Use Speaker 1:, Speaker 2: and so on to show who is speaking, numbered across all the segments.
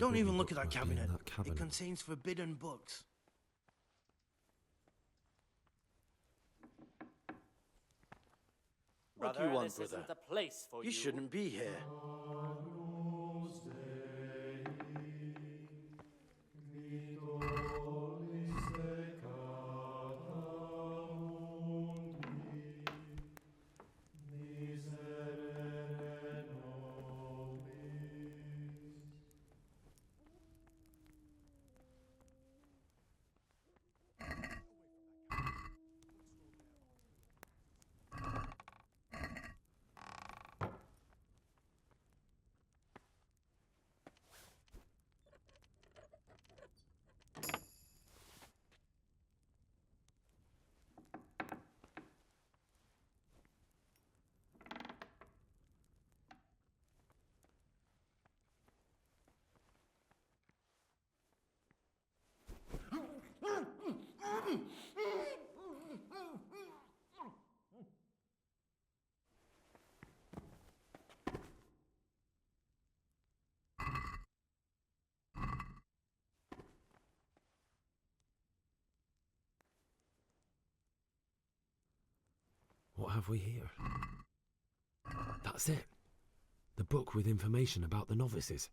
Speaker 1: Don't even look at that
Speaker 2: must be in
Speaker 1: cabinet.
Speaker 2: that cabinet.
Speaker 1: It contains forbidden books. What do you want,
Speaker 3: this
Speaker 1: brother?
Speaker 3: isn't the place for you.
Speaker 1: You shouldn't be here.
Speaker 2: What have we here? That's it. The book with information about the novices.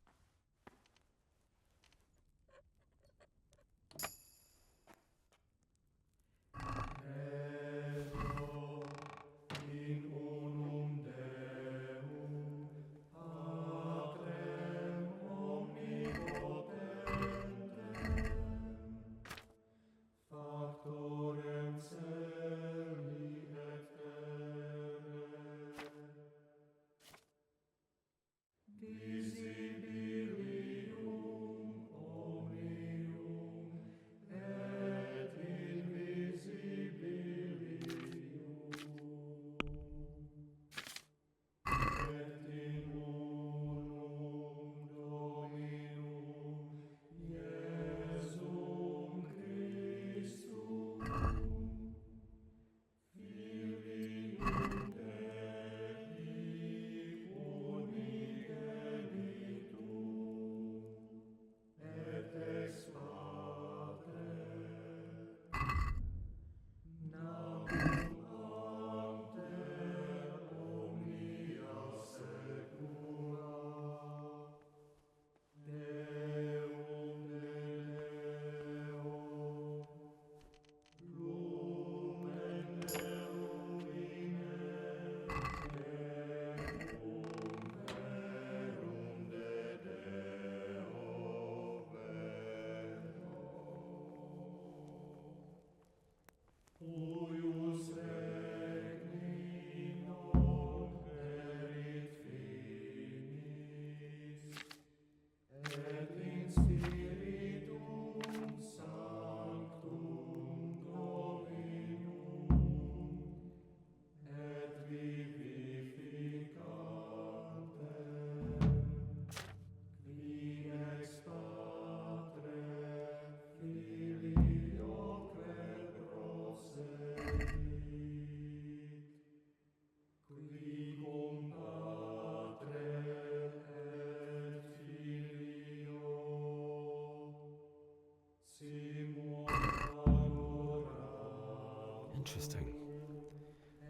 Speaker 2: Interesting.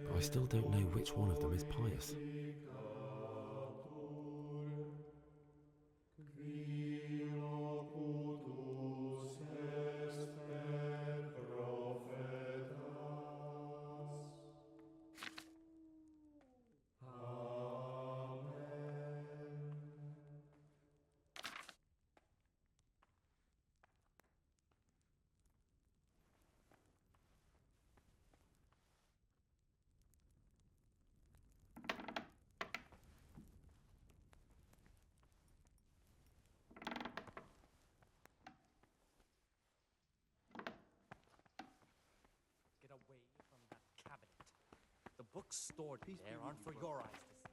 Speaker 2: But I still don't know which one of them is pious.
Speaker 3: Get away from that cabinet. The books stored there aren't for your eyes to see.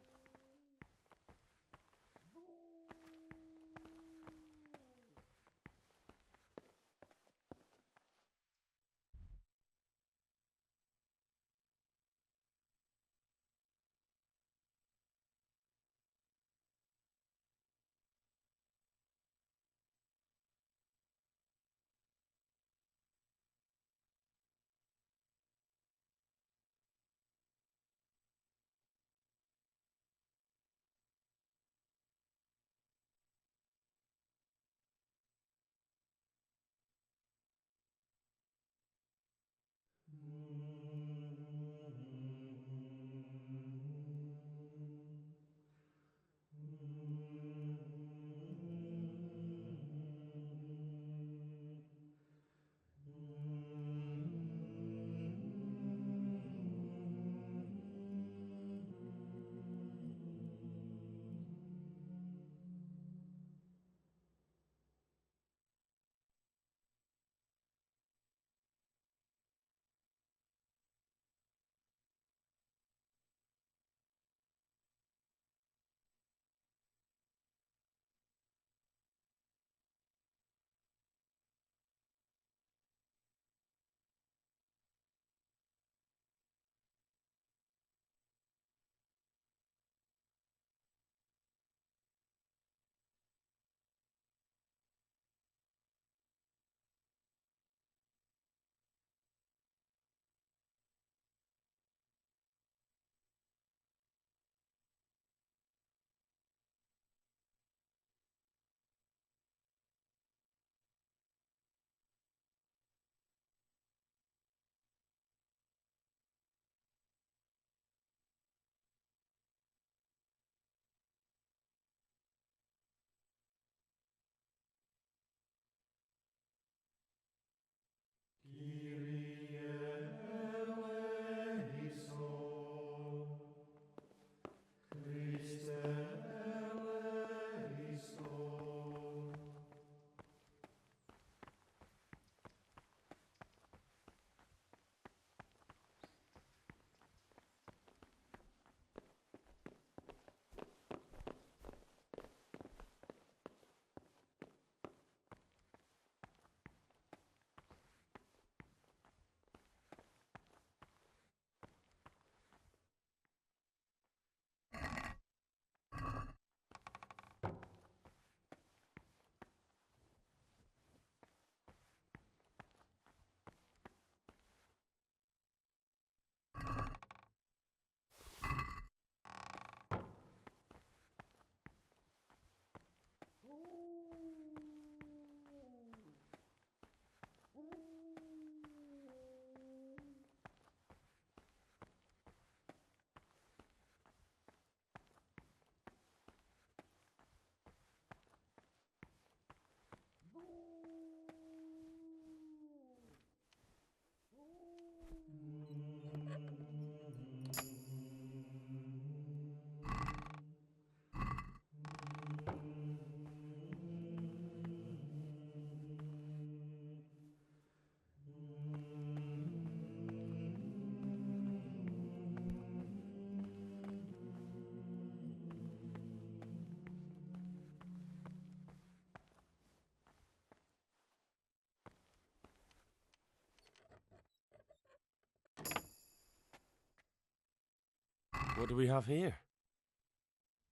Speaker 2: What do we have here?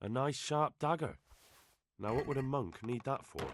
Speaker 2: A nice sharp dagger. Now what would a monk need that for?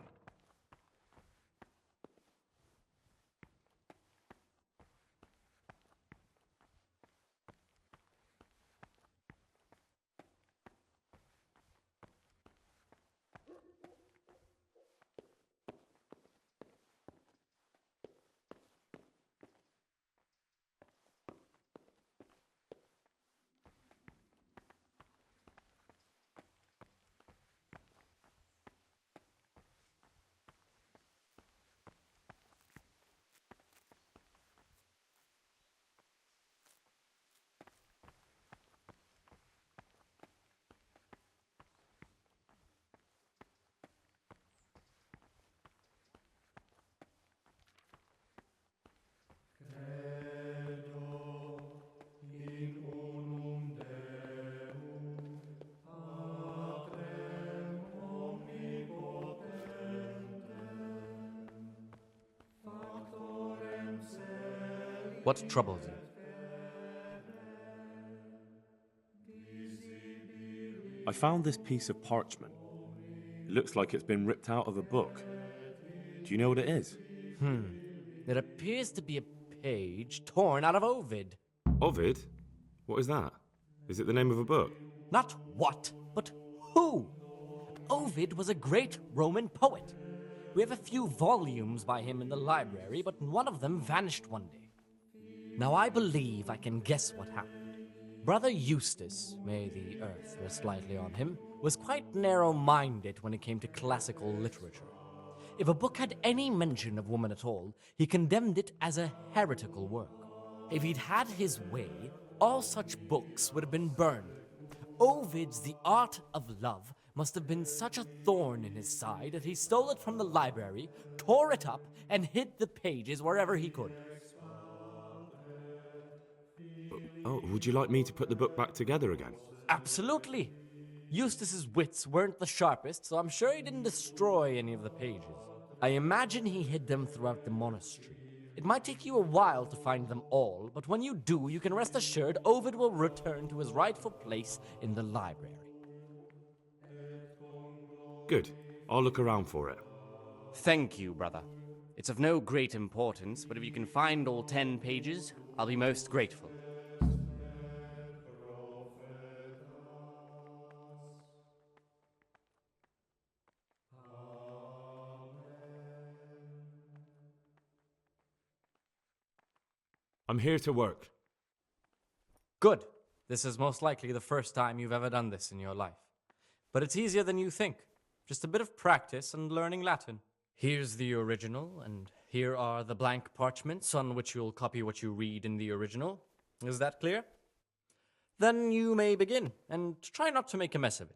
Speaker 3: What troubles you?
Speaker 2: I found this piece of parchment. It looks like it's been ripped out of a book. Do you know what it is?
Speaker 3: It appears to be a page torn out of Ovid.
Speaker 2: Ovid? What is that? Is it the name of a book?
Speaker 3: Not what, but who? Ovid was a great Roman poet. We have a few volumes by him in the library, but one of them vanished one day. Now I believe I can guess what happened. Brother Eustace, may the earth rest lightly on him, was quite narrow-minded when it came to classical literature. If a book had any mention of woman at all, he condemned it as a heretical work. If he'd had his way, all such books would have been burned. Ovid's The Art of Love must have been such a thorn in his side that he stole it from the library, tore it up, and hid the pages wherever he could.
Speaker 2: Oh, would you like me to put the book back together again?
Speaker 3: Absolutely. Eustace's wits weren't the sharpest, so I'm sure he didn't destroy any of the pages. I imagine he hid them throughout the monastery. It might take you a while to find them all, but when you do, you can rest assured Ovid will return to his rightful place in the library.
Speaker 2: Good. I'll look around for it.
Speaker 3: Thank you, brother. It's of no great importance, but if you can find all 10 pages, I'll be most grateful.
Speaker 2: I'm here to work.
Speaker 3: Good. This is most likely the first time you've ever done this in your life. But it's easier than you think. Just a bit of practice and learning Latin. Here's the original, and here are the blank parchments on which you'll copy what you read in the original. Is that clear? Then you may begin, and try not to make a mess of it.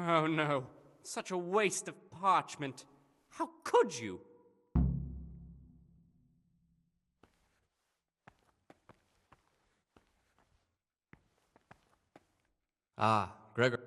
Speaker 4: Oh no, such a waste of parchment. How could you?
Speaker 3: Ah, Gregor.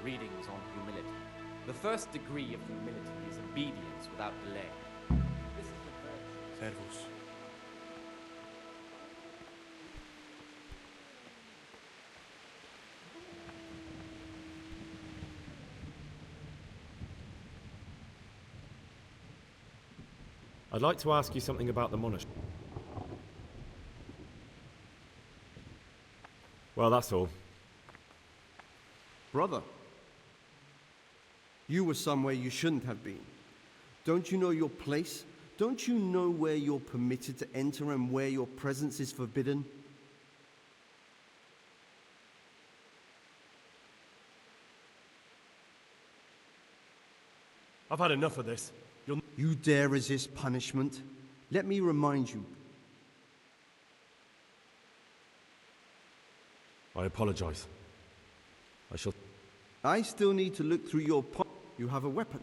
Speaker 4: Readings on humility. The first degree of humility is obedience without delay. This is the first.
Speaker 1: Servus.
Speaker 2: I'd like to ask you something about the monastery. Well, that's all.
Speaker 5: Brother, you were somewhere you shouldn't have been. Don't you know your place? Don't you know where you're permitted to enter and where your presence is forbidden?
Speaker 6: I've had enough of this.
Speaker 5: You dare resist punishment? Let me remind you.
Speaker 2: I apologize. I shall...
Speaker 5: I still need to look through your You have a weapon.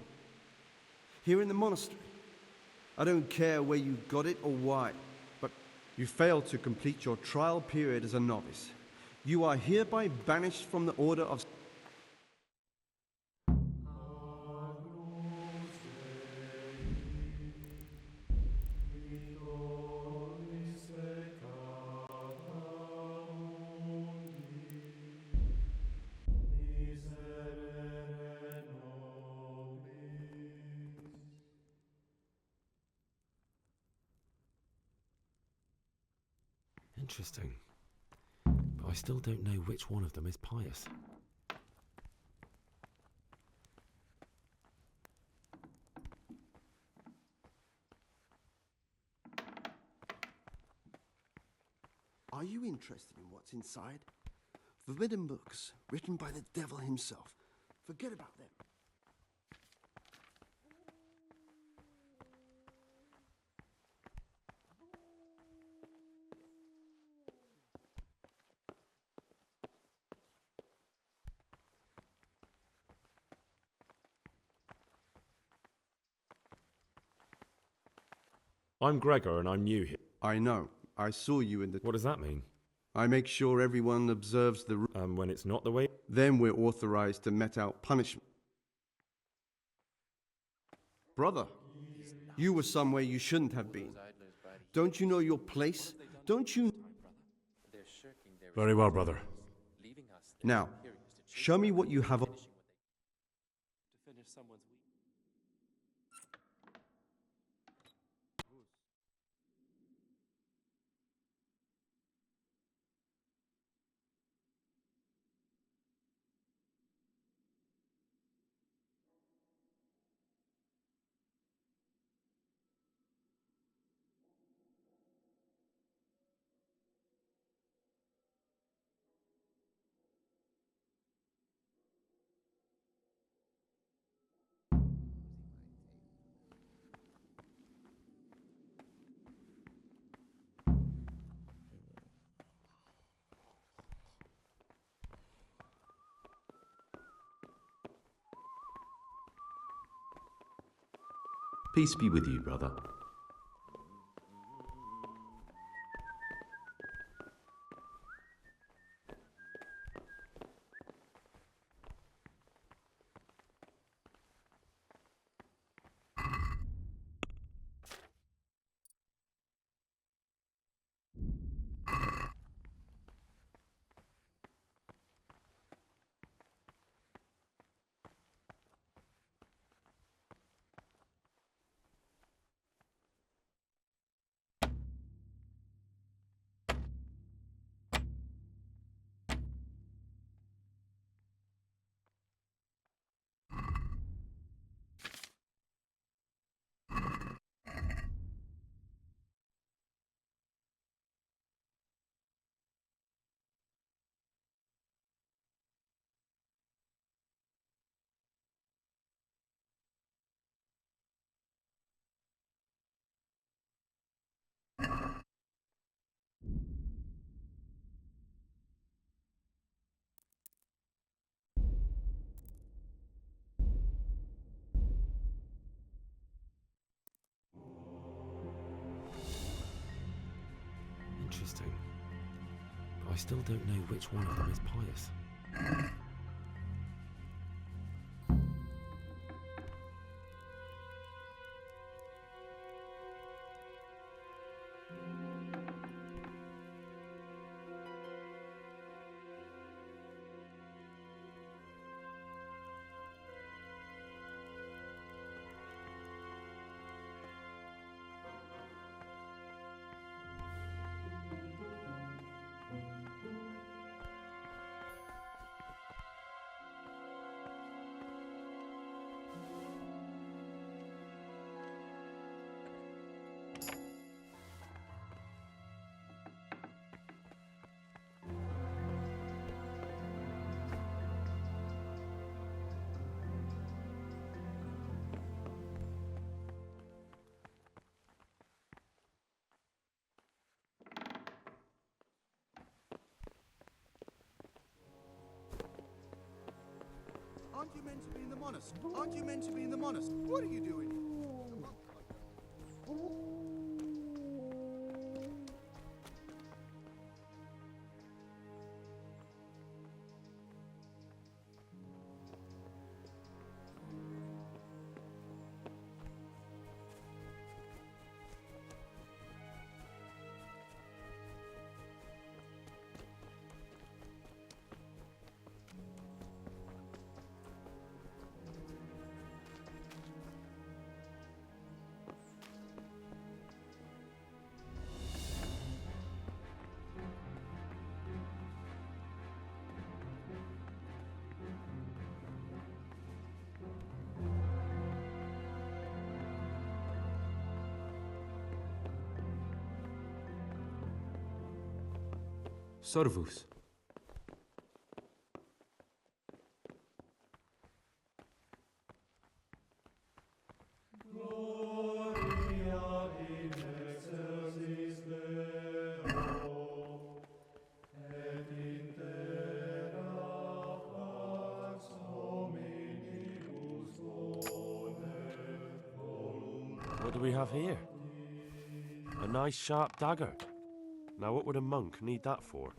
Speaker 5: Here in the monastery. I don't care where you got it or why, but you failed to complete your trial period as a novice. You are hereby banished from the order of...
Speaker 2: Interesting. But I still don't know which one of them is pious.
Speaker 5: Are you interested in what's inside? Forbidden books, written by the devil himself. Forget about them.
Speaker 2: I'm Gregor and I'm new here.
Speaker 5: I know. I saw you in the...
Speaker 2: What does that mean?
Speaker 5: I make sure everyone observes the...
Speaker 2: When it's not the way?
Speaker 5: Then we're authorized to mete out punishment. Brother, you were somewhere you shouldn't have been. Don't you know your place? Don't you...
Speaker 6: Very well, brother.
Speaker 5: Now, show me what you have...
Speaker 7: Peace be with you, brother.
Speaker 2: Interesting. But I still don't know which one of them is pious.
Speaker 1: Aren't you meant to be in the monastery? Aren't you meant to be in the monastery? What are you doing?
Speaker 6: Servus.
Speaker 8: What do we have here? A nice sharp dagger. Now what would a monk need that for?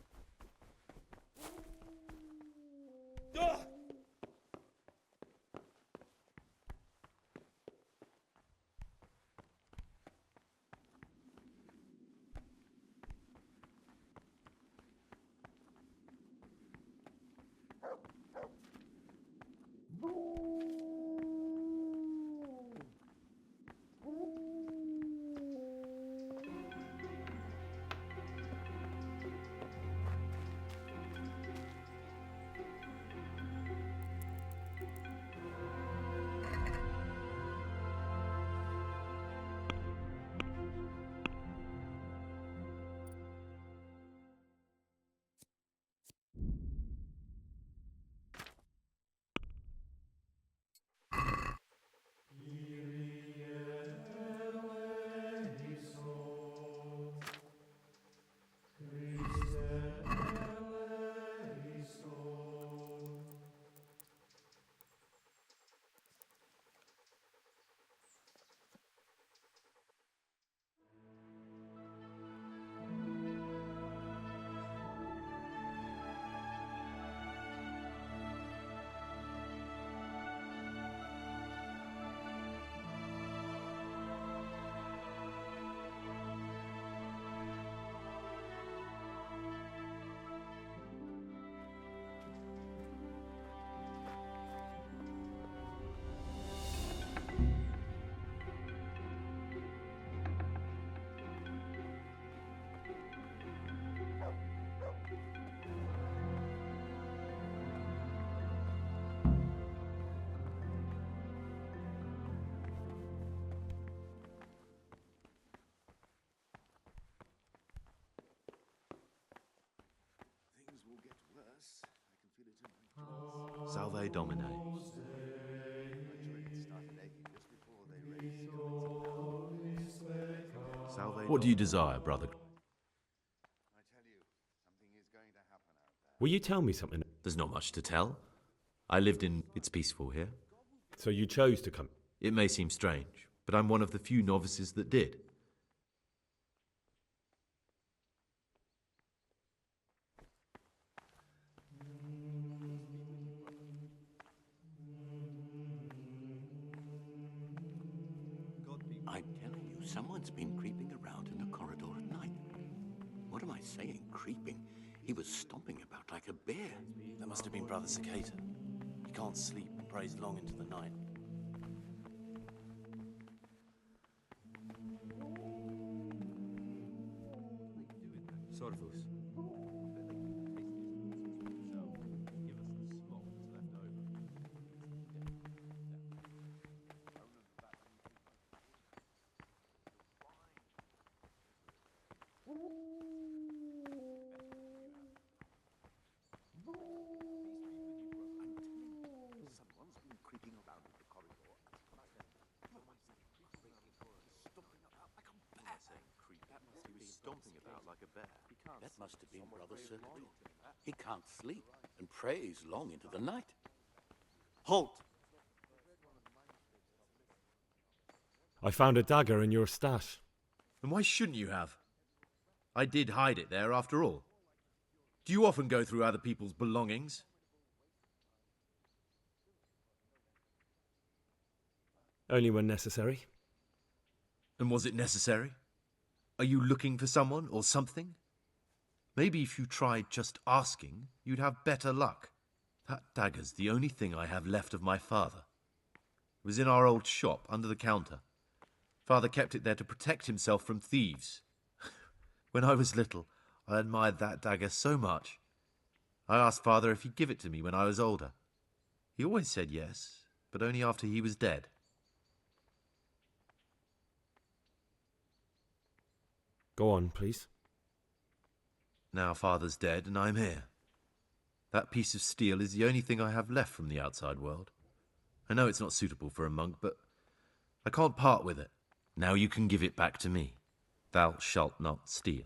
Speaker 7: Salve Domine. Salve. What do you desire, brother?
Speaker 2: Will you tell me something?
Speaker 7: There's not much to tell. I lived in... It's peaceful here.
Speaker 2: So you chose to come?
Speaker 7: It may seem strange, but I'm one of the few novices that did.
Speaker 9: I'm telling you, someone's been creeping around in the corridor at night. What am I saying, creeping? He was stomping about like a bear.
Speaker 6: That must have been Brother Cicada. He can't sleep and prays long into the night.
Speaker 7: Sorvus.
Speaker 9: Someone's been creeping around in the corridor. Stomping about like a bear. He was stomping about like a bear. That must have been Brother Circular. He can't sleep and prays long into the night.
Speaker 6: Halt!
Speaker 2: I found a dagger in your stash.
Speaker 7: And why shouldn't you have? I did hide it there after all. Do you often go through other people's belongings?
Speaker 2: Only when necessary.
Speaker 7: And was it necessary? Are you looking for someone or something? Maybe if you tried just asking, you'd have better luck. That dagger's the only thing I have left of my father. It was in our old shop under the counter. Father kept it there to protect himself from thieves. When I was little, I admired that dagger so much. I asked Father if he'd give it to me when I was older. He always said yes, but only after he was dead.
Speaker 2: Go on, please.
Speaker 7: Now Father's dead and I'm here. That piece of steel is the only thing I have left from the outside world. I know it's not suitable for a monk, but I can't part with it. Now you can give it back to me. Thou shalt not steal.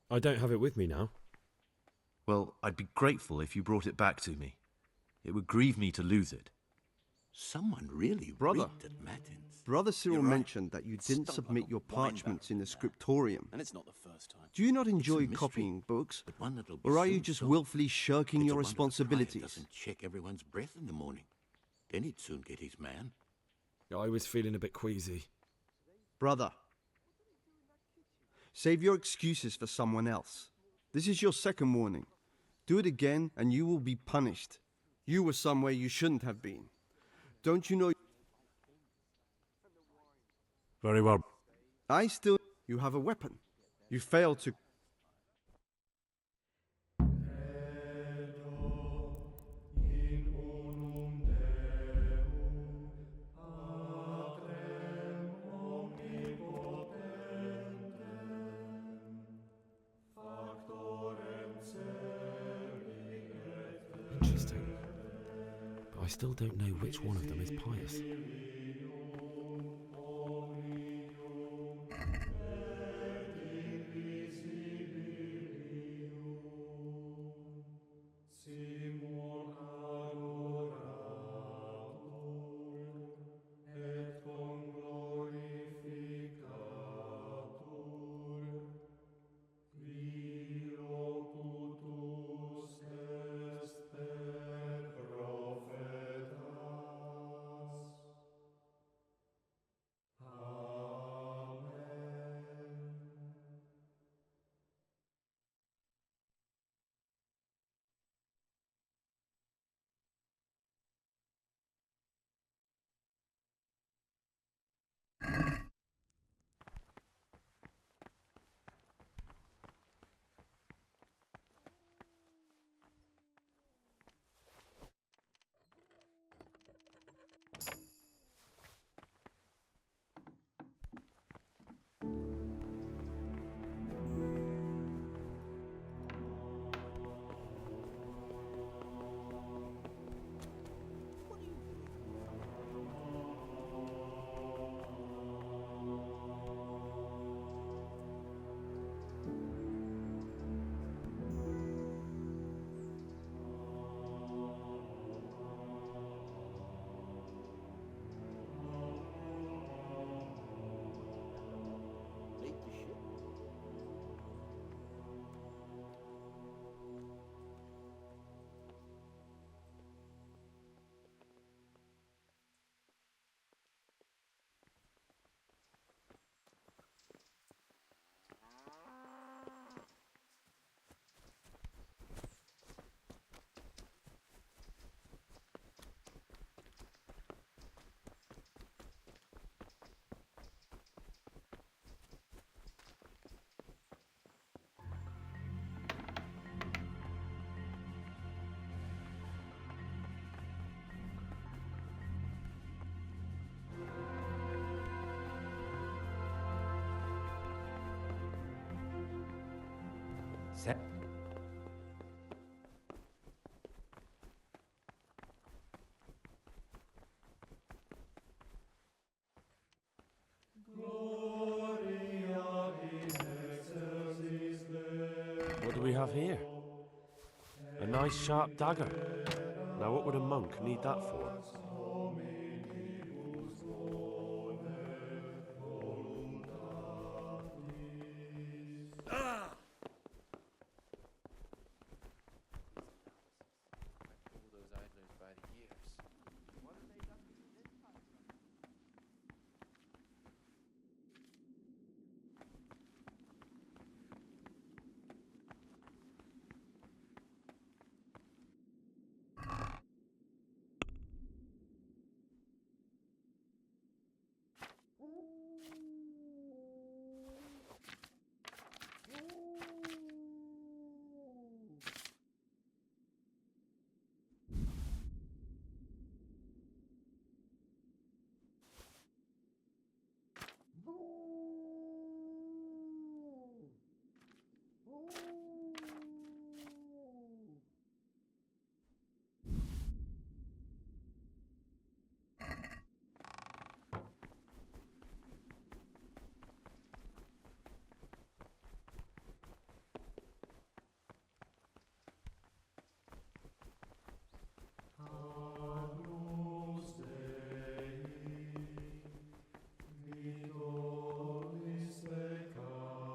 Speaker 2: I don't have it with me now.
Speaker 7: Well, I'd be grateful if you brought it back to me. It would grieve me to lose it.
Speaker 9: Someone really
Speaker 5: Brother.
Speaker 9: rigged at Matins.
Speaker 5: Brother Cyril
Speaker 9: You're right.
Speaker 5: mentioned that you didn't
Speaker 9: Stunk
Speaker 5: submit
Speaker 9: like a
Speaker 5: your
Speaker 9: wine
Speaker 5: parchments
Speaker 9: barrel.
Speaker 5: in the scriptorium.
Speaker 6: And it's not the first time.
Speaker 5: Do you not enjoy
Speaker 9: mystery,
Speaker 5: copying books?
Speaker 9: But one that'll be
Speaker 5: Or are you
Speaker 9: soon
Speaker 5: just
Speaker 9: solved.
Speaker 5: willfully shirking
Speaker 9: It's
Speaker 5: your
Speaker 9: a wonder the prior
Speaker 5: responsibilities?
Speaker 9: doesn't check everyone's breath in the morning. Then he'd soon get his man.
Speaker 2: I was feeling a bit queasy.
Speaker 5: Brother, save your excuses for someone else. This is your second warning. Do it again and you will be punished. You were somewhere you shouldn't have been. Don't you know?
Speaker 6: Very well.
Speaker 5: You have a weapon. You failed to...
Speaker 2: Interesting. But I still don't know which one of them is pious.
Speaker 3: Set.
Speaker 8: What do we have here? A nice sharp dagger. Now what would a monk need that for?
Speaker 4: All those idlers by the years.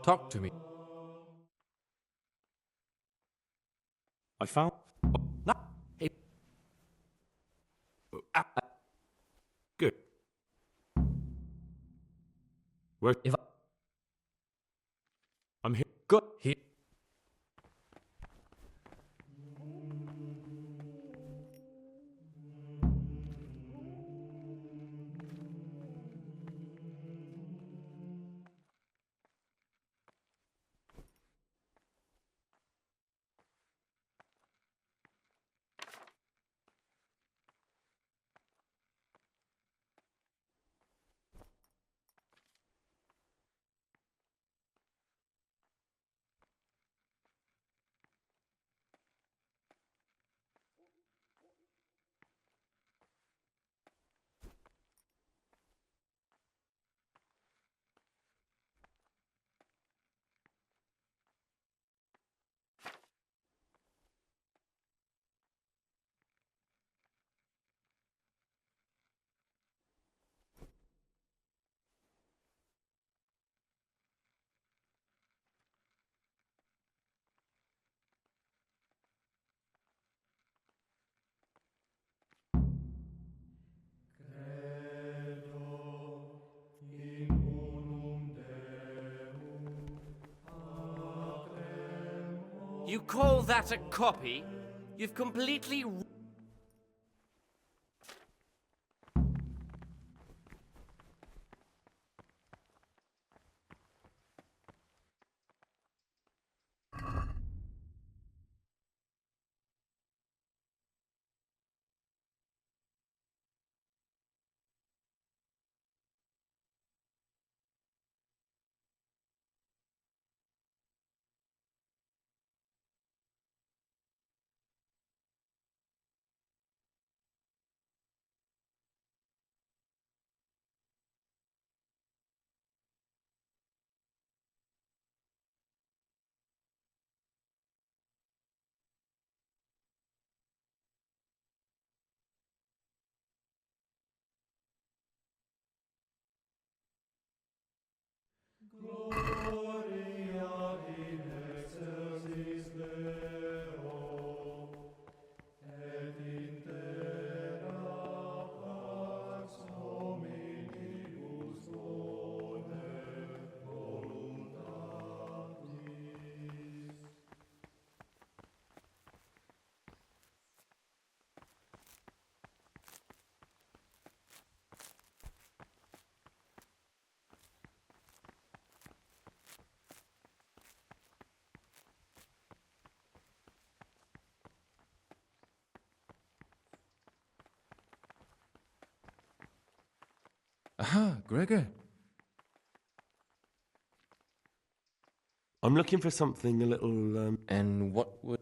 Speaker 3: Talk to me.
Speaker 8: I found...
Speaker 3: No. Hey.
Speaker 8: Good. Where...
Speaker 3: If
Speaker 8: I'm here.
Speaker 3: good here.
Speaker 4: You call that a copy? You've completely...
Speaker 10: Aha, Gregor.
Speaker 8: I'm looking for something a little,
Speaker 10: And what would...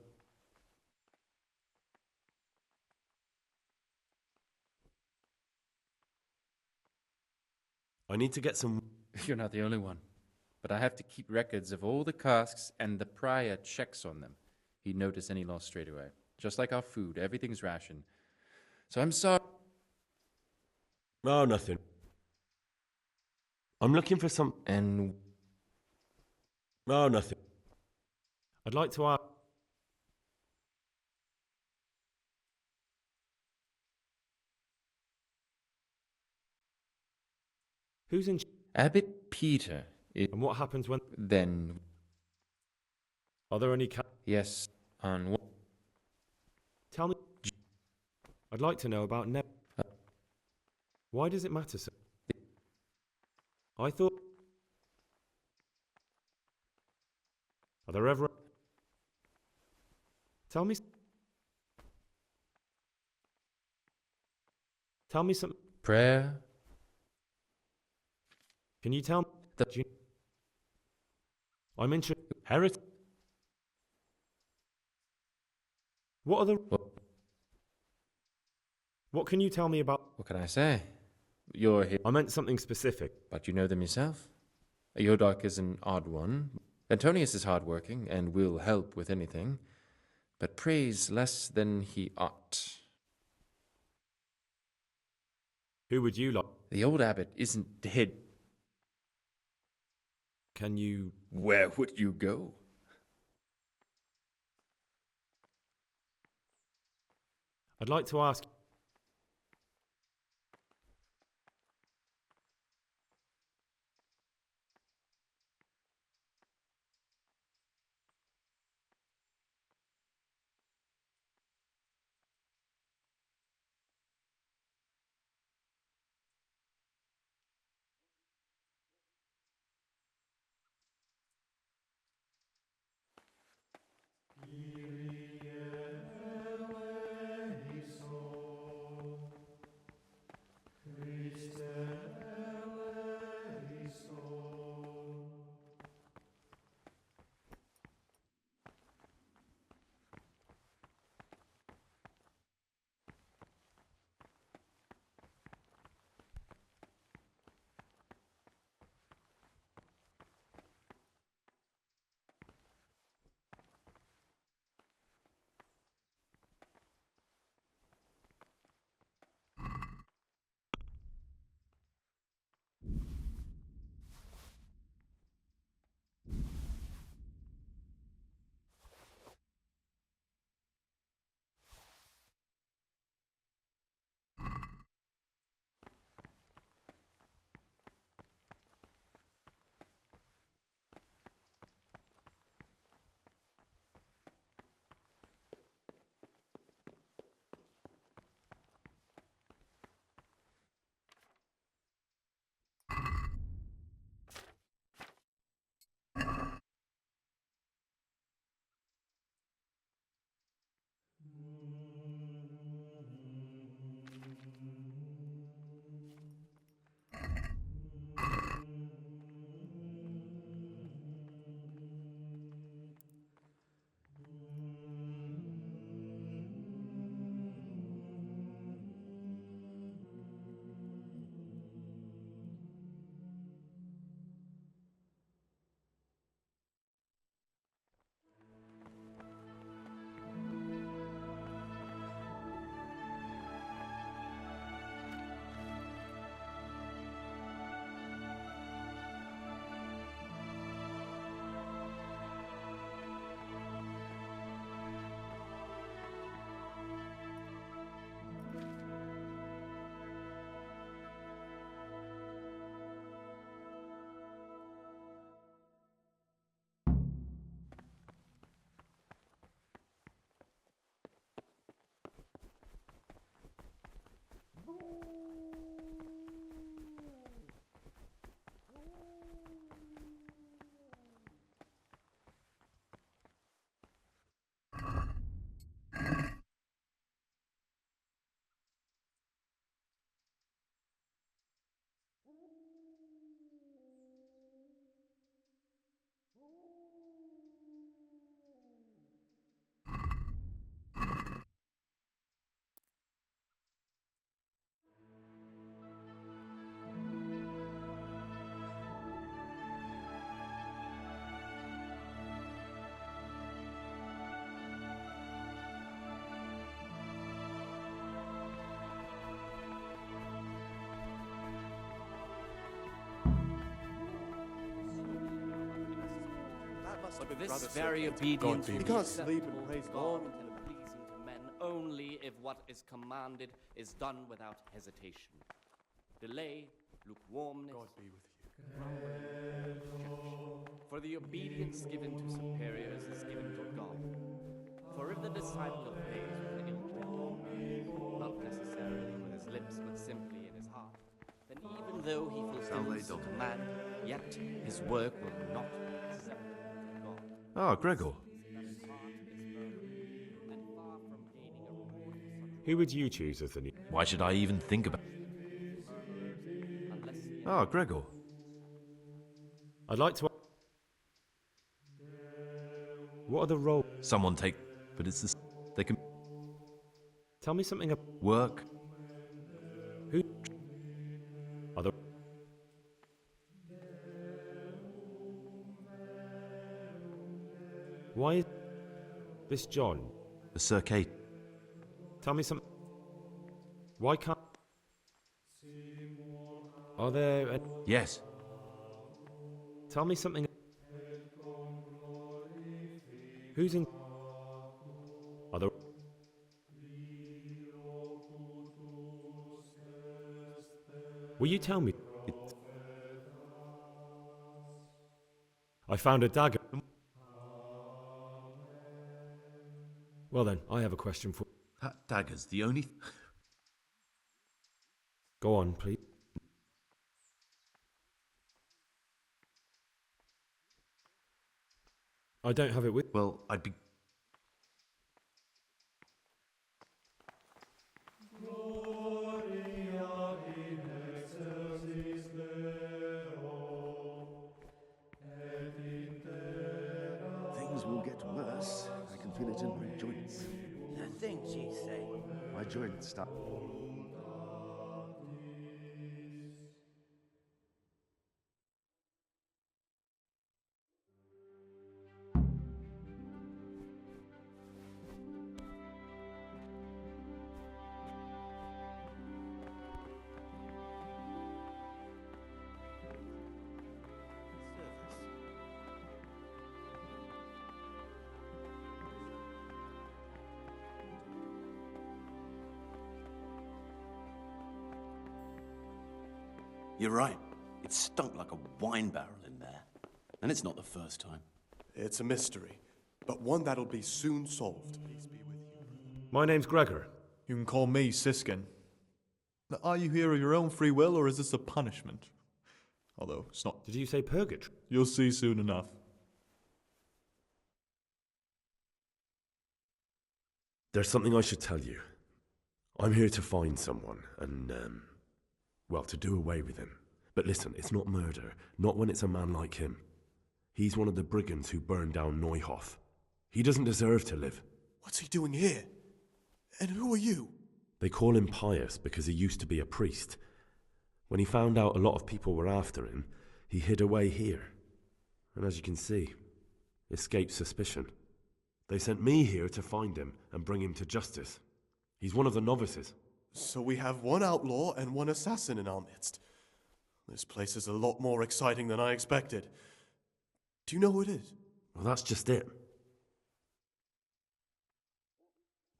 Speaker 8: I need to get some...
Speaker 10: You're not the only one. But I have to keep records of all the casks, and the prior checks on them. He'd notice any loss straight away. Just like our food, everything's rationed. So I'm sorry.
Speaker 8: Oh, nothing. I'm looking for some...
Speaker 10: And...
Speaker 8: Oh, nothing.
Speaker 2: I'd like to ask... Who's in...
Speaker 10: Abbot Peter.
Speaker 2: And what happens when...
Speaker 10: Then...
Speaker 2: Are there any...
Speaker 10: Yes, on what?
Speaker 2: Tell me... I'd like to know about Neb... Why does it matter so... I thought... Are there ever... Tell me... Tell me some...
Speaker 10: Prayer?
Speaker 2: Can you tell me... I'm interested...
Speaker 8: Heretic?
Speaker 2: What are the... What can you tell me about...
Speaker 10: What can I say? You're here.
Speaker 2: I meant something specific.
Speaker 10: But you know them yourself. Eodark is an odd one. Antonius is hardworking and will help with anything, but prays less than he ought.
Speaker 2: Who would you like?
Speaker 10: The old abbot isn't dead.
Speaker 2: Can you...
Speaker 10: Where would you go?
Speaker 2: I'd like to ask...
Speaker 4: But this very obedience
Speaker 1: He
Speaker 4: will be
Speaker 1: can't sleep and
Speaker 4: acceptable
Speaker 1: praise
Speaker 4: to
Speaker 1: God.
Speaker 4: God and pleasing to men only if what is commanded is done without hesitation. Delay, lukewarmness, for the obedience given to superiors is given to God. For if the disciple obeys with an ill will, not necessarily with his lips but simply in his heart, then even though he fulfills the command, yet his work will not be acceptable to God.
Speaker 7: Ah, Gregor.
Speaker 2: Who would you choose as the new?
Speaker 7: Why should I even think about... Ah, Gregor.
Speaker 2: I'd like to. What are the roles?
Speaker 7: Someone take... But it's the... They can...
Speaker 2: Tell me something about
Speaker 7: Work.
Speaker 2: who are the. Why is this John?
Speaker 7: The circade.
Speaker 2: Tell me something. Why can't? Are there?
Speaker 7: Yes.
Speaker 2: Tell me something. Who's in? Are there? Will you tell me? I found a dagger. Well then, I have a question for.
Speaker 7: That dagger's the only...
Speaker 2: Go on, please. I don't have it with.
Speaker 7: Well, I'd be...
Speaker 11: Things will get worse. I can feel it in my joints.
Speaker 12: The things you say.
Speaker 11: My joints start.
Speaker 6: You're right. It stunk like a wine barrel in there. And it's not the first time.
Speaker 1: It's a mystery, but one that'll be soon solved. Peace be with you.
Speaker 2: My name's Gregor.
Speaker 13: You can call me Siskin. Now, are you here of your own free will, or is this a punishment? Although, it's not.
Speaker 2: Did you say purgatory?
Speaker 13: You'll see soon enough.
Speaker 8: There's something I should tell you. I'm here to find someone and, well, to do away with him. But listen, it's not murder, not when it's a man like him. He's one of the brigands who burned down Neuhof. He doesn't deserve to live.
Speaker 1: What's he doing here? And who are you?
Speaker 8: They call him pious because he used to be a priest. When he found out a lot of people were after him, he hid away here. And as you can see, escaped suspicion. They sent me here to find him and bring him to justice. He's one of the novices.
Speaker 1: So we have one outlaw and one assassin in our midst. This place is a lot more exciting than I expected. Do you know who it is?
Speaker 8: Well, that's just it.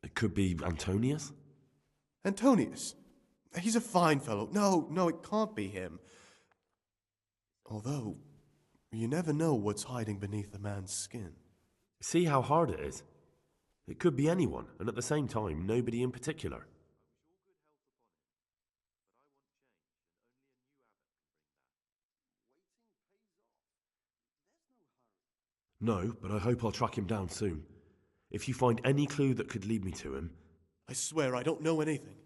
Speaker 8: It could be Antonius?
Speaker 1: Antonius. He's a fine fellow. No, it can't be him. Although, you never know what's hiding beneath a man's skin.
Speaker 8: See how hard it is? It could be anyone, and at the same time, nobody in particular. No, but I hope I'll track him down soon. If you find any clue that could lead me to him...
Speaker 1: I swear I don't know anything.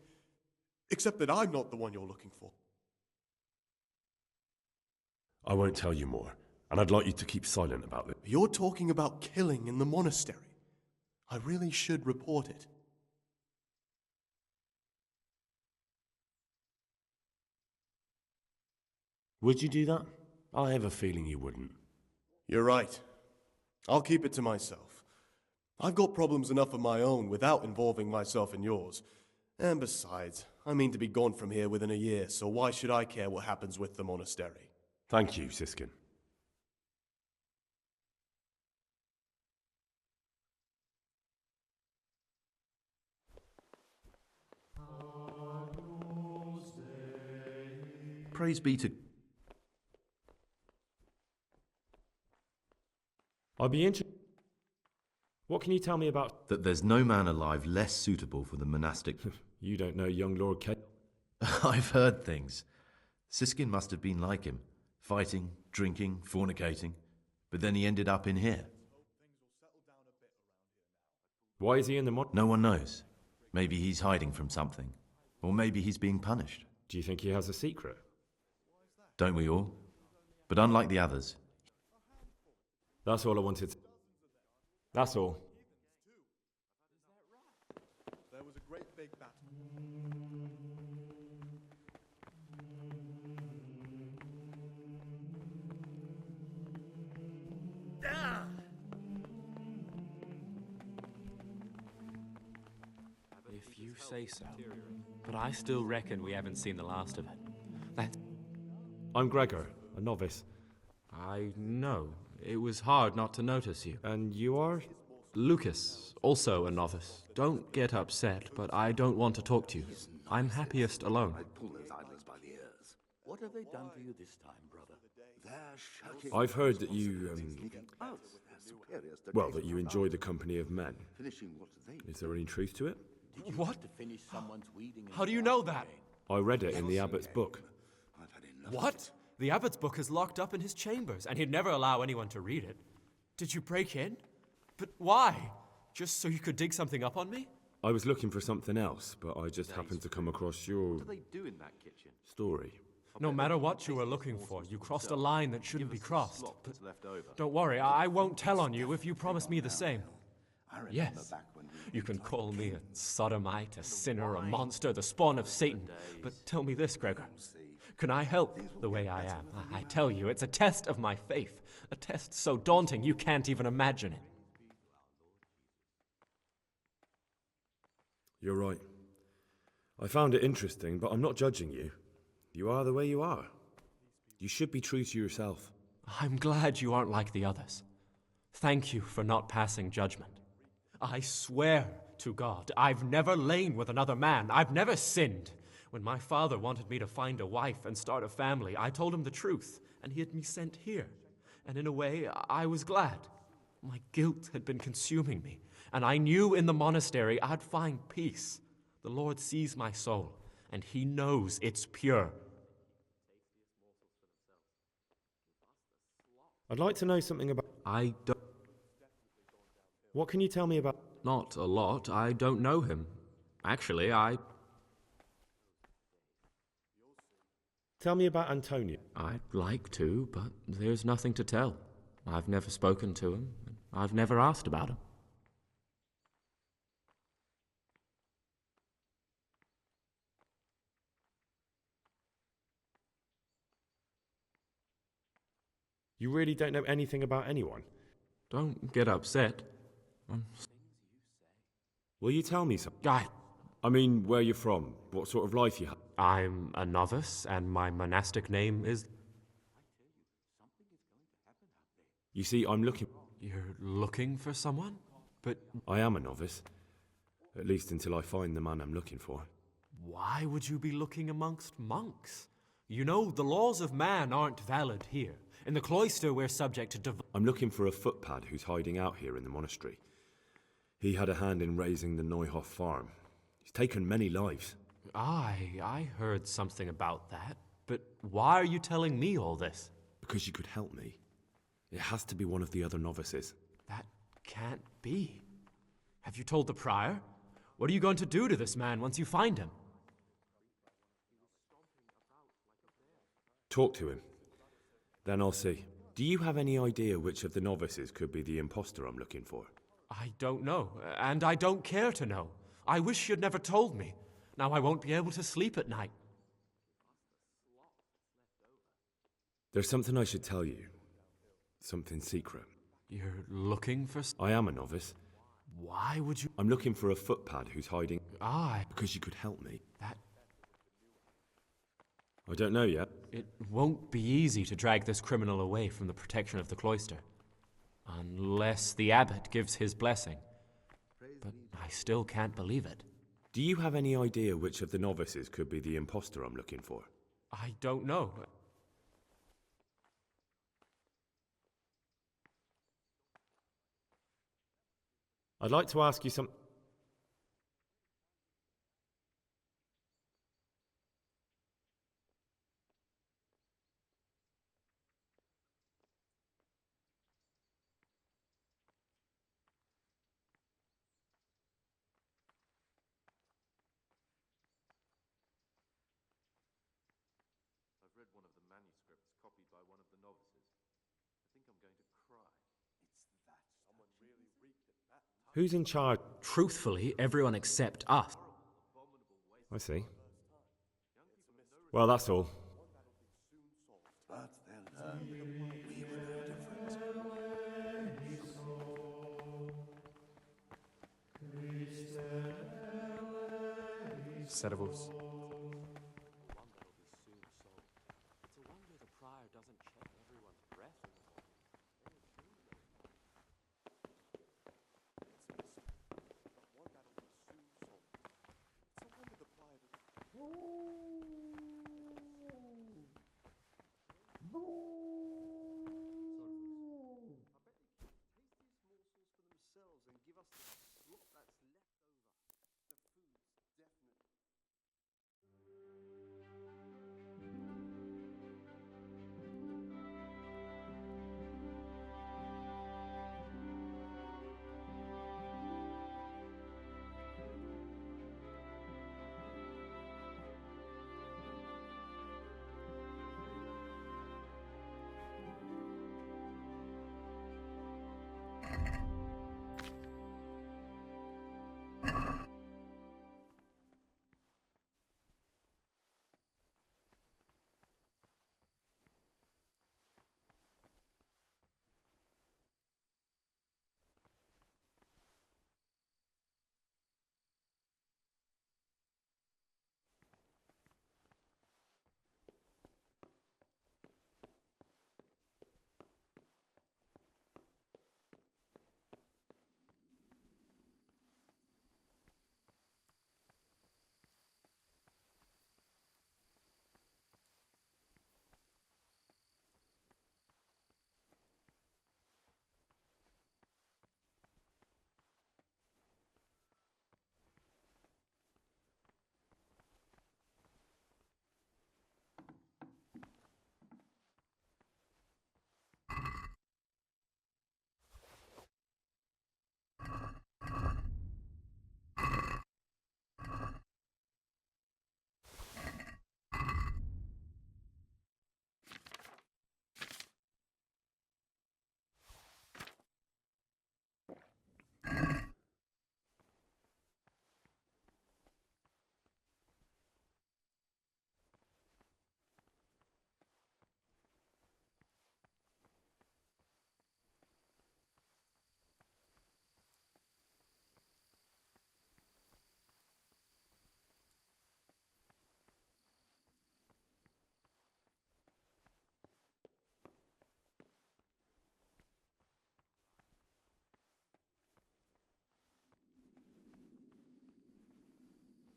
Speaker 1: Except that I'm not the one you're looking for.
Speaker 8: I won't tell you more, and I'd like you to keep silent about it.
Speaker 1: You're talking about killing in the monastery. I really should report it.
Speaker 8: Would you do that? I have a feeling you wouldn't.
Speaker 1: You're right. I'll keep it to myself. I've got problems enough of my own without involving myself in yours. And besides, I mean to be gone from here within a year, so why should I care what happens with the monastery?
Speaker 8: Thank you, Siskin.
Speaker 7: Praise be to...
Speaker 2: I'd be interested. What can you tell me about...
Speaker 7: That there's no man alive less suitable for the monastic...
Speaker 2: You don't know young Lord K.
Speaker 7: I've heard things. Siskin must have been like him. Fighting, drinking, fornicating. But then he ended up in here.
Speaker 2: Why is he in the
Speaker 7: No one knows. Maybe he's hiding from something. Or maybe he's being punished.
Speaker 2: Do you think he has a secret?
Speaker 7: Don't we all? But unlike the others.
Speaker 2: That's all I wanted. That's all.
Speaker 13: There was a great big battle.
Speaker 14: If you say so. But I still reckon we haven't seen the last of it.
Speaker 2: I'm Gregor, a novice.
Speaker 14: I know. It was hard not to notice you.
Speaker 2: And you are?
Speaker 14: Lucas, also a novice. Don't get upset, but I don't want to talk to you. I'm happiest alone.
Speaker 9: I'd pull those idlers by the ears. What have they done to you this time, brother? They're shouting.
Speaker 2: I've heard that you,
Speaker 9: Us, their superiors to
Speaker 2: well,
Speaker 9: take
Speaker 2: that you
Speaker 9: them
Speaker 2: enjoy
Speaker 9: out.
Speaker 2: the company of men.
Speaker 9: Finishing what they
Speaker 2: Is there any truth to it?
Speaker 9: Did you
Speaker 14: What?
Speaker 9: To finish someone's weeding
Speaker 14: How do you know that?
Speaker 2: I read it in the abbot's book.
Speaker 9: I've had enough.
Speaker 15: What? The abbot's book is locked up in his chambers, and he'd never allow anyone to read it. Did you break in? But why? Just so you could dig something up on me?
Speaker 2: I was looking for something else, but I just happened to come across your
Speaker 4: What do they do in that kitchen?
Speaker 2: story.
Speaker 14: No matter what you were looking for, you crossed a line that shouldn't be crossed.
Speaker 4: Slop that's left over.
Speaker 14: Don't worry, I won't tell on you if you promise me the same.
Speaker 9: I remember
Speaker 14: Yes,
Speaker 9: back when
Speaker 14: you can call me a sodomite, a sinner, a monster, the spawn of Satan. But tell me this, Gregor. Can I help the way I am? I tell you, it's a test of my faith. A test so daunting you can't even imagine it.
Speaker 2: You're right. I found it interesting, but I'm not judging you. You are the way you are. You should be true to yourself.
Speaker 14: I'm glad you aren't like the others. Thank you for not passing judgment. I swear to God, I've never lain with another man. I've never sinned. When my father wanted me to find a wife and start a family, I told him the truth, and he had me sent here. And in a way, I was glad. My guilt had been consuming me, and I knew in the monastery I'd find peace. The Lord sees my soul, and he knows it's pure.
Speaker 2: I'd like to know something about...
Speaker 14: I don't...
Speaker 2: What can you tell me about...
Speaker 14: Not a lot. I don't know him. Actually,
Speaker 2: Tell me about Antonio.
Speaker 14: I'd like to, but there's nothing to tell. I've never spoken to him. I've never asked about him.
Speaker 2: You really don't know anything about anyone?
Speaker 14: Don't get upset.
Speaker 2: Will you tell me something? I mean, where you're from, what sort of life you have.
Speaker 14: I'm a novice, and my monastic name is...
Speaker 2: You see, I'm looking...
Speaker 14: You're looking for someone? But...
Speaker 2: I am a novice. At least until I find the man I'm looking for.
Speaker 15: Why would you be looking amongst monks? You know, the laws of man aren't valid here. In the cloister, we're subject to...
Speaker 2: I'm looking for a footpad who's hiding out here in the monastery. He had a hand in raising the Neuhoff farm. He's taken many lives.
Speaker 14: I heard something about that. But why are you telling me all this?
Speaker 2: Because you could help me. It has to be one of the other novices.
Speaker 14: That can't be. Have you told the prior? What are you going to do to this man once you find him?
Speaker 2: Talk to him. Then I'll see. Do you have any idea which of the novices could be the imposter I'm looking for?
Speaker 14: I don't know, and I don't care to know. I wish you'd never told me. Now I won't be able to sleep at night.
Speaker 2: There's something I should tell you. Something secret.
Speaker 14: You're looking for...
Speaker 2: I am a novice.
Speaker 14: Why would you...
Speaker 2: I'm looking for a footpad who's hiding... Because you could help me.
Speaker 14: That...
Speaker 2: I don't know yet.
Speaker 14: It won't be easy to drag this criminal away from the protection of the cloister. Unless the abbot gives his blessing. But I still can't believe it.
Speaker 2: Do you have any idea which of the novices could be the imposter I'm looking for?
Speaker 14: I don't know.
Speaker 2: I'd like to ask you some...
Speaker 7: I've read one of the manuscripts copied by one of the novices. I think I'm going to cry. It's that. Someone really reeked at that.
Speaker 2: Who's in charge?
Speaker 14: Truthfully, everyone except us.
Speaker 2: I see. Well, that's all.
Speaker 11: But then, we were no different.
Speaker 15: Servus.
Speaker 14: It's a wonder the prior doesn't check everyone's breath in the morning.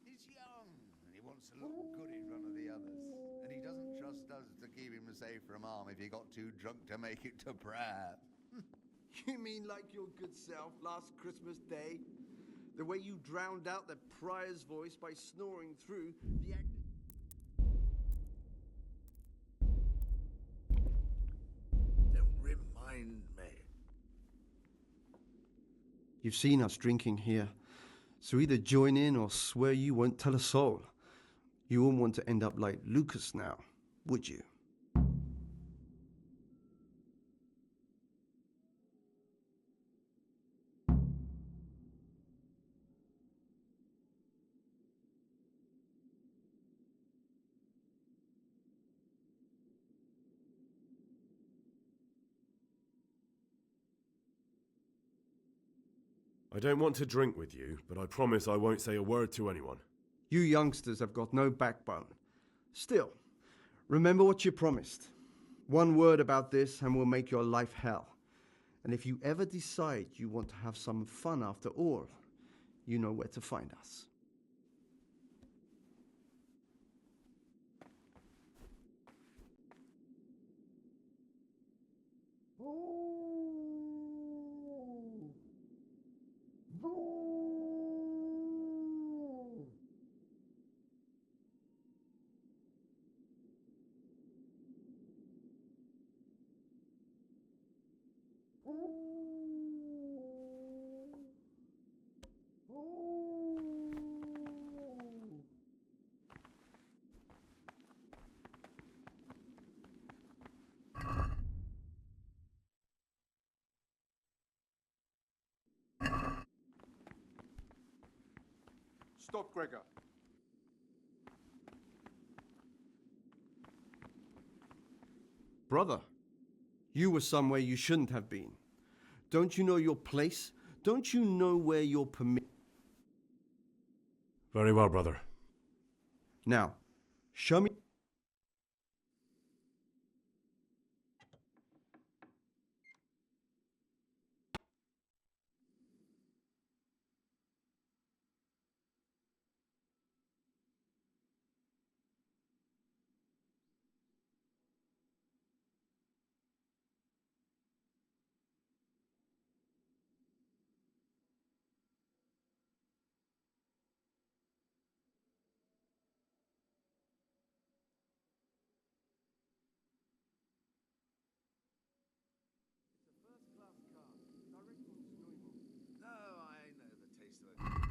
Speaker 16: He's young, and he wants to look good in front of the others. And he doesn't trust us to keep him safe from harm if he got too drunk to make it to prayer.
Speaker 5: You mean like your good self last Christmas Day? The way you drowned out the prior's voice by snoring through the act.
Speaker 16: Don't remind me.
Speaker 5: You've seen us drinking here, so either join in or swear you won't tell a soul. You wouldn't want to end up like Lucas now, would you?
Speaker 8: I don't want to drink with you, but I promise I won't say a word to anyone.
Speaker 5: You youngsters have got no backbone. Still, remember what you promised. One word about this and we'll make your life hell. And if you ever decide you want to have some fun after all, you know where to find us.
Speaker 17: Stop, Gregor.
Speaker 5: Brother, you were somewhere you shouldn't have been. Don't you know your place? Don't you know where you're permitted?
Speaker 8: Very well, brother.
Speaker 5: Now, show me.
Speaker 16: No, I know the taste of it.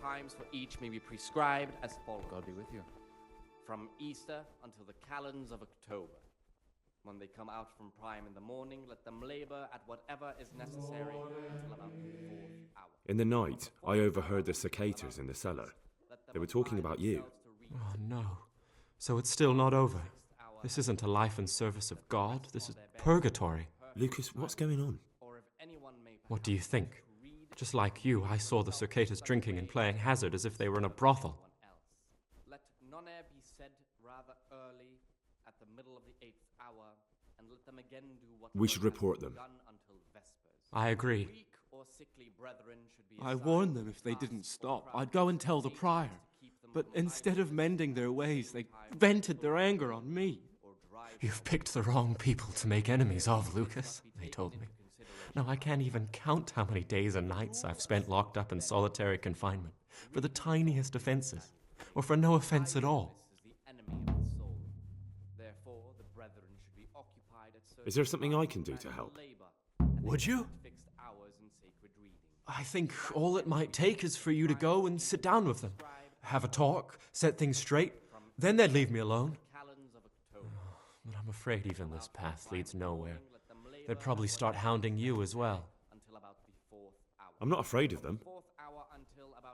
Speaker 4: Times for each may be prescribed as follows. God be with you. From Easter until the calends of October. When they come out from prime in the morning, let them labor at whatever is necessary until about the 4th hour.
Speaker 8: In the night, I overheard the cicadas in the cellar. They were talking about you.
Speaker 14: Oh no. So it's still not over. This isn't a life in service of God. This is purgatory.
Speaker 8: Lucas, what's going on?
Speaker 14: What do you think? Just like you, I saw the cicadas drinking and playing hazard as if they were in a brothel.
Speaker 4: Let none ere be said rather early at the middle of the 8th hour, and let them again do what
Speaker 8: We should report them.
Speaker 4: Until vespers.
Speaker 14: I agree.
Speaker 4: Weak or sickly brethren should be
Speaker 18: I warned them if they didn't stop, I'd go and tell the prior. But instead of mending their ways, they vented their anger on me.
Speaker 14: You've picked the wrong people to make enemies of, Lucas, they told me. Now, I can't even count how many days and nights I've spent locked up in solitary confinement for the tiniest offenses, or for no offense at all.
Speaker 8: Is there something I can do to help?
Speaker 14: Would you? I think all it might take is for you to go and sit down with them, have a talk, set things straight, then they'd leave me alone. But I'm afraid even this path leads nowhere. They'd probably start hounding you as well.
Speaker 8: I'm not afraid of them.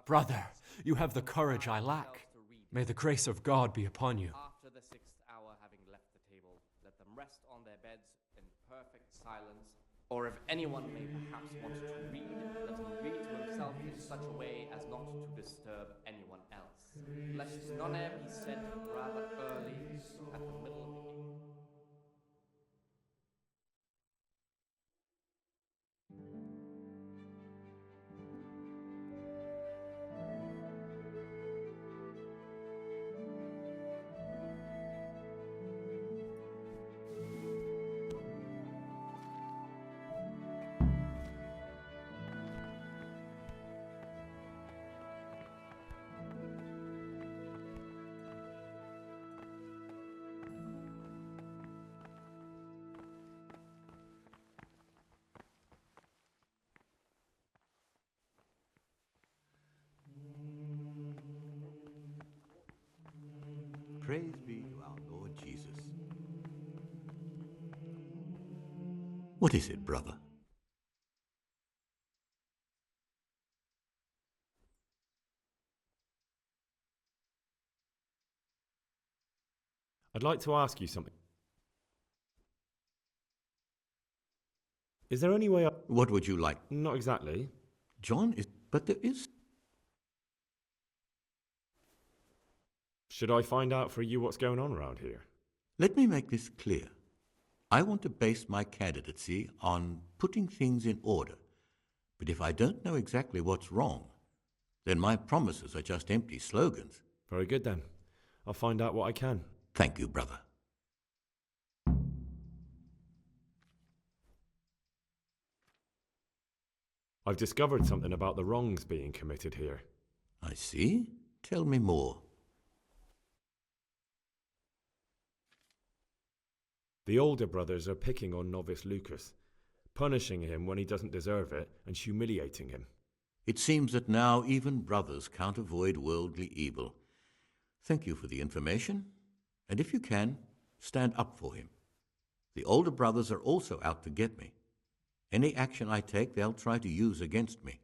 Speaker 14: Brother, you have the courage I lack. May the grace of God be upon you.
Speaker 4: After the 6th hour, having left the table, let them rest on their beds in perfect silence. Or if anyone may perhaps want to read, let him read to himself in such a way as not to disturb anyone else. Lest none ere be said rather early at the middle of the evening.
Speaker 16: Praise be to our Lord Jesus. What is it, brother?
Speaker 8: I'd like to ask you something.
Speaker 2: Is there any way I...
Speaker 9: What would you like?
Speaker 2: Not exactly.
Speaker 9: John is... But there is...
Speaker 2: Should I find out for you what's going on around here?
Speaker 9: Let me make this clear. I want to base my candidacy on putting things in order. But if I don't know exactly what's wrong, then my promises are just empty slogans.
Speaker 2: Very good then. I'll find out what I can.
Speaker 9: Thank you, brother.
Speaker 2: I've discovered something about the wrongs being committed here.
Speaker 9: I see. Tell me more.
Speaker 2: The older brothers are picking on novice Lucas, punishing him when he doesn't deserve it and humiliating him.
Speaker 9: It seems that now even brothers can't avoid worldly evil. Thank you for the information, and if you can, stand up for him. The older brothers are also out to get me. Any action I take, they'll try to use against me.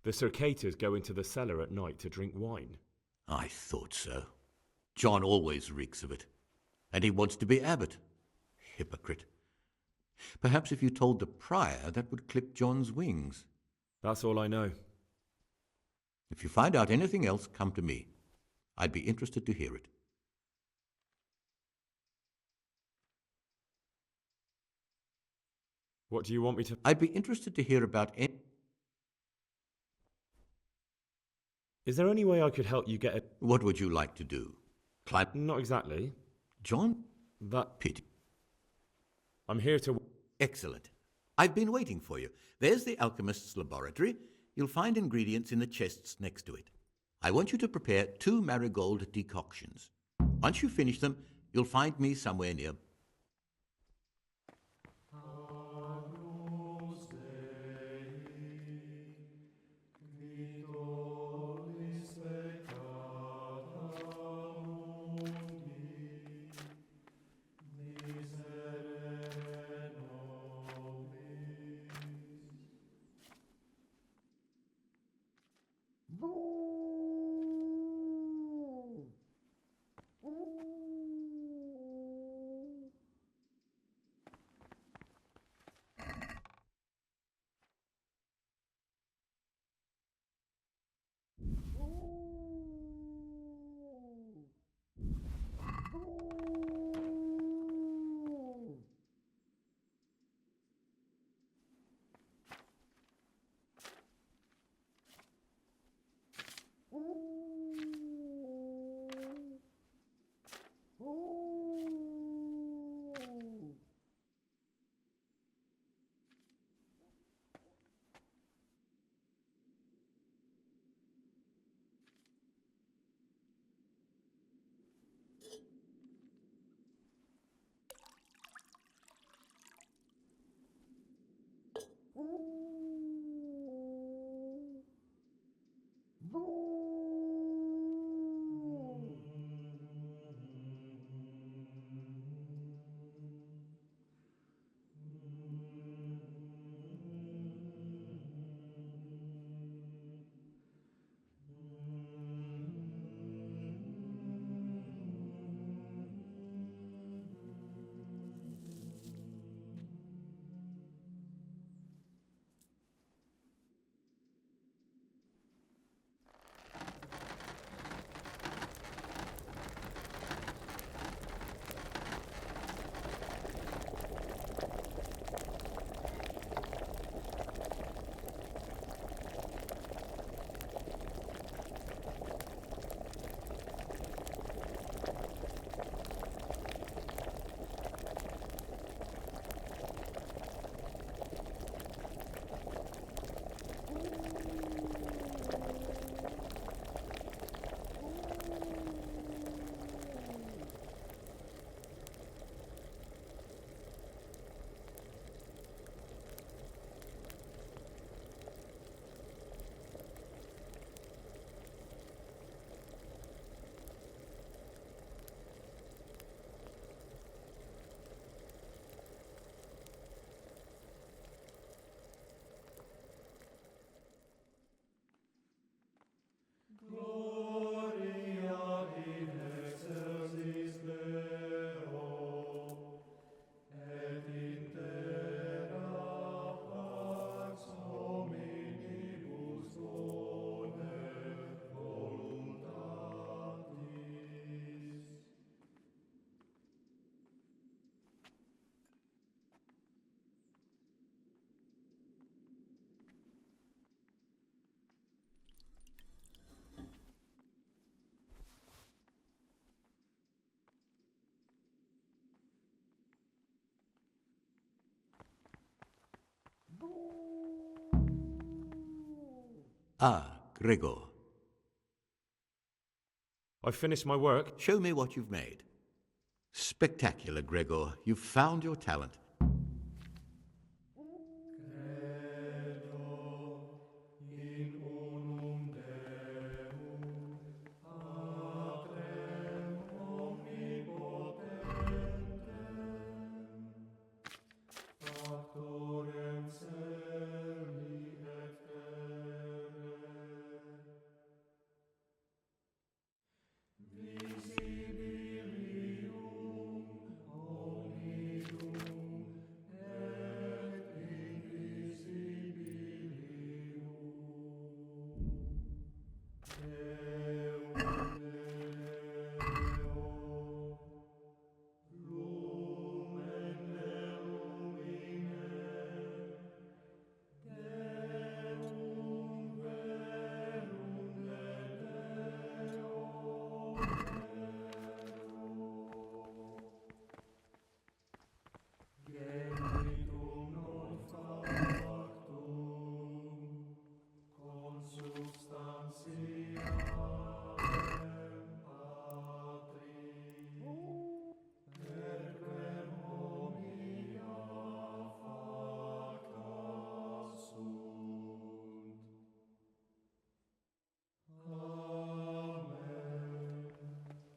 Speaker 2: The Circators go into the cellar at night to drink wine.
Speaker 9: I thought so. John always reeks of it. And he wants to be abbot. Hypocrite. Perhaps if you told the prior, that would clip John's wings.
Speaker 2: That's all I know.
Speaker 9: If you find out anything else, come to me. I'd be interested to hear it.
Speaker 2: What do you want me to...
Speaker 9: I'd be interested to hear about any...
Speaker 2: Is there any way I could help you get a...
Speaker 9: What would you like to do? Climb...
Speaker 2: Not exactly.
Speaker 9: John?
Speaker 2: That...
Speaker 9: Pity.
Speaker 2: I'm here to...
Speaker 9: Excellent. I've been waiting for you. There's the alchemist's laboratory. You'll find ingredients in the chests next to it. I want you to prepare 2 marigold decoctions. Once you finish them, you'll find me somewhere near... Ah, Gregor.
Speaker 2: I've finished my work.
Speaker 9: Show me what you've made. Spectacular, Gregor. You've found your talent.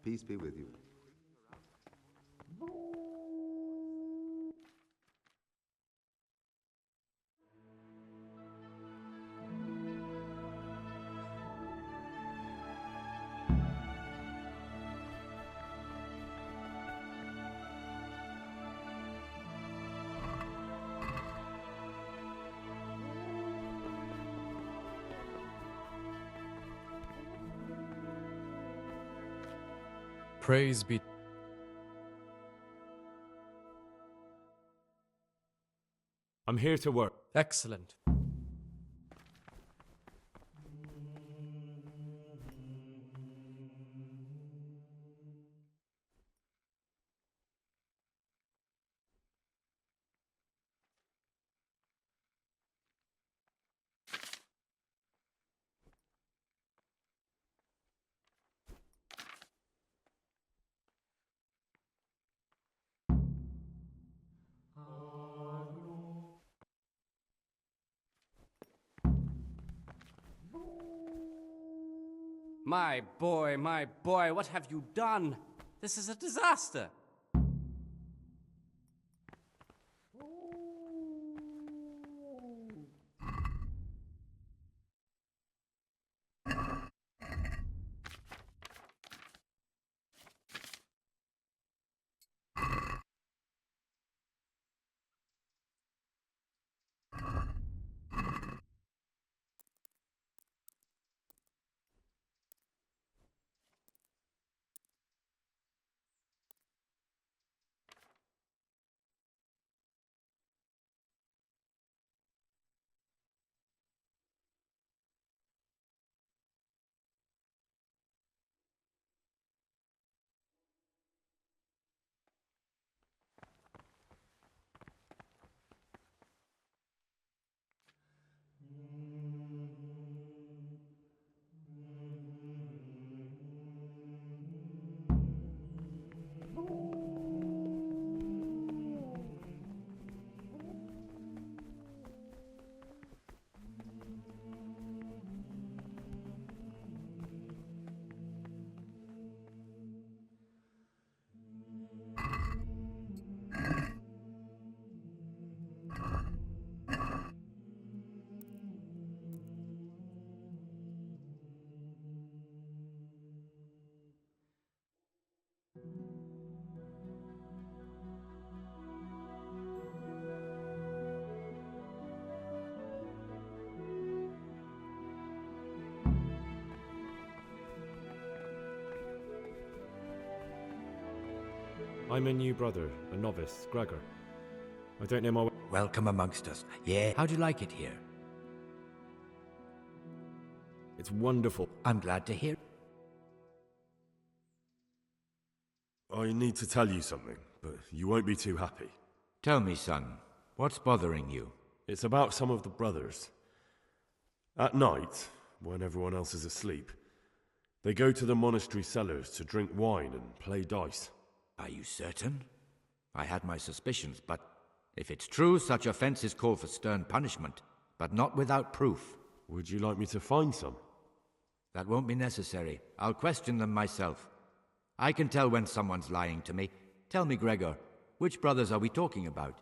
Speaker 11: Peace be with you.
Speaker 17: Praise be.
Speaker 2: I'm here to work.
Speaker 17: Excellent.
Speaker 3: My boy, what have you done? This is a disaster.
Speaker 2: I'm a new brother, a novice, Gregor. I don't know my way.
Speaker 19: Welcome amongst us. Yeah, how do you like it here?
Speaker 2: It's wonderful.
Speaker 19: I'm glad to hear.
Speaker 8: I need to tell you something, but you won't be too happy.
Speaker 19: Tell me, son, what's bothering you?
Speaker 8: It's about some of the brothers. At night, when everyone else is asleep. They go to the monastery cellars to drink wine and play dice.
Speaker 19: Are you certain? I had my suspicions, but if it's true, such offences call for stern punishment, but not without proof.
Speaker 8: Would you like me to find some?
Speaker 19: That won't be necessary. I'll question them myself. I can tell when someone's lying to me. Tell me, Gregor, which brothers are we talking about?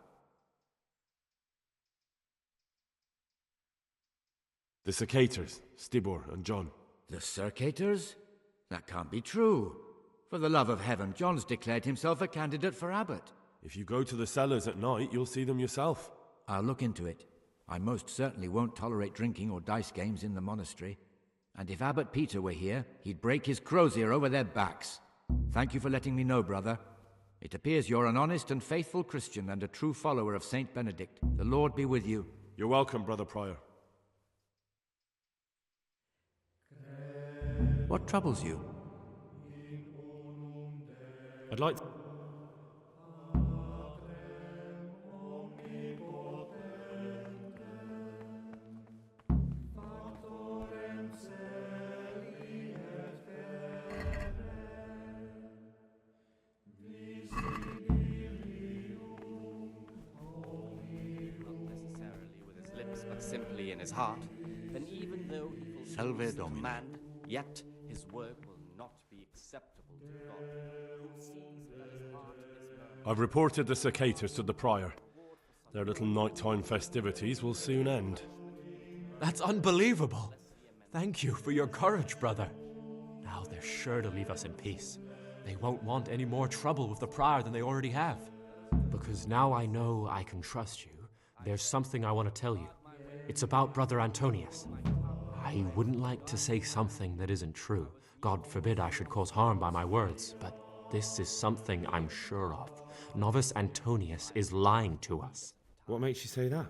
Speaker 8: The Cicators, Stibor and John.
Speaker 19: The Circators? That can't be true. For the love of heaven, John's declared himself a candidate for abbot.
Speaker 8: If you go to the cellars at night, you'll see them yourself.
Speaker 19: I'll look into it. I most certainly won't tolerate drinking or dice games in the monastery. And if Abbot Peter were here, he'd break his crozier over their backs. Thank you for letting me know, brother. It appears you're an honest and faithful Christian and a true follower of Saint Benedict. The Lord be with you.
Speaker 8: You're welcome, Brother Prior.
Speaker 19: What troubles you?
Speaker 2: I'd like to...
Speaker 4: simply in his heart, then even though he fulfills
Speaker 9: Salve
Speaker 4: the
Speaker 9: Domine.
Speaker 4: command, yet his work will not be acceptable to God, who sees that his heart is burned.
Speaker 8: I've reported the Cicators to the Prior. Their little nighttime festivities will soon end.
Speaker 14: That's unbelievable. Thank you for your courage, brother. Now they're sure to leave us in peace. They won't want any more trouble with the Prior than they already have. Because now I know I can trust you, there's something I want to tell you. It's about Brother Antonius. I wouldn't like to say something that isn't true. God forbid I should cause harm by my words, but this is something I'm sure of. Novice Antonius is lying to us.
Speaker 2: What makes you say that?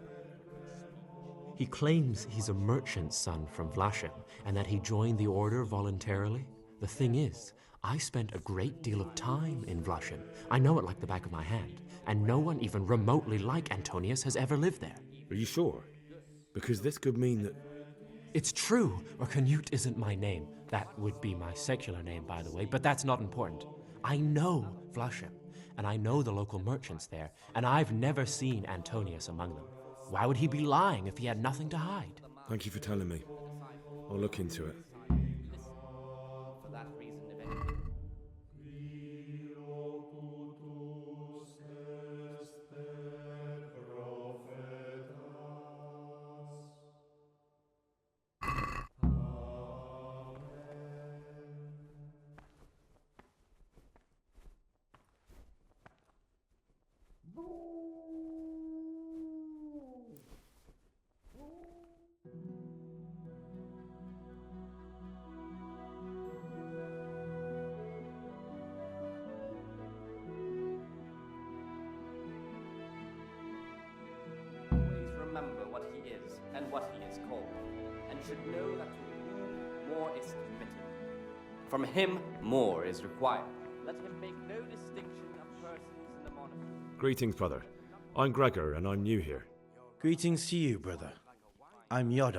Speaker 14: He claims he's a merchant's son from Vlashim, and that he joined the order voluntarily. The thing is, I spent a great deal of time in Vlashim. I know it like the back of my hand, and no one even remotely like Antonius has ever lived there.
Speaker 2: Are you sure? Because this could mean that...
Speaker 14: It's true, or Canute isn't my name. That would be my secular name, by the way, but that's not important. I know Vlashim, and I know the local merchants there, and I've never seen Antonius among them. Why would he be lying if he had nothing to hide?
Speaker 2: Thank you for telling me. I'll look into it.
Speaker 4: For that reason, eventually. Remember what he is and what he is called, and should know that to whom more is committed, from him more is required. Let him make no distinction of persons in the monastery.
Speaker 2: Greetings, brother. I'm Gregor, and I'm new here.
Speaker 17: Greetings to you, brother. I'm Yoda.